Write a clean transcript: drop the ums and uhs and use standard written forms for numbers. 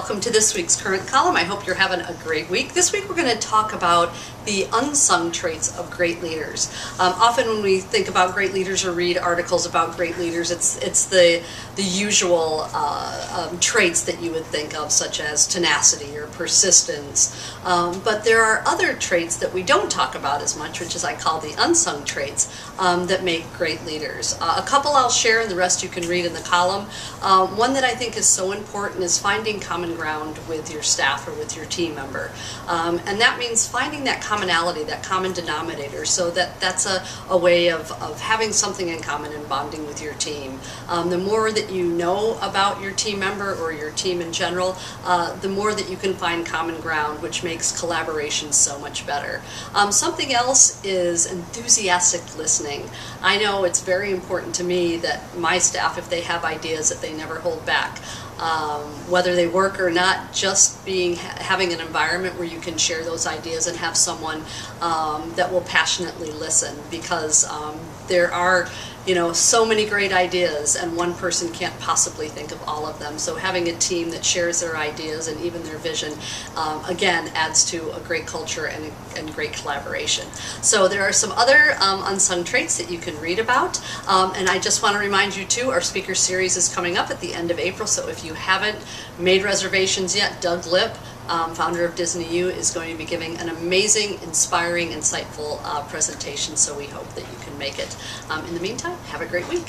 welcome to this week's Current Column. I hope you're having a great week. This week we're going to talk about the unsung traits of great leaders. Often when we think about great leaders or read articles about great leaders, it's the usual traits that you would think of, such as tenacity or persistence. But there are other traits that we don't talk about as much, which is I call the unsung traits, that make great leaders. A couple I'll share and the rest you can read in the column. One that I think is so important is finding common ground with your staff or with your team member. And that means finding that commonality, that common denominator, so that's a way of having something in common and bonding with your team. The more that you know about your team member or your team in general, the more that you can find common ground, which makes collaboration so much better. Something else is enthusiastic listening. I know it's very important to me that my staff, if they have ideas, that they never hold back. Whether they work or not, just having an environment where you can share those ideas and have someone that will passionately listen, because there are so many great ideas and one person can't possibly think of all of them. So having a team that shares their ideas and even their vision, again, adds to a great culture and great collaboration. So there are some other unsung traits that you can read about. And I just want to remind you too, our speaker series is coming up at the end of April. So if you haven't made reservations yet, Doug Lipp, founder of Disney U, is going to be giving an amazing, inspiring, insightful presentation, so we hope that you can make it. In the meantime, have a great week.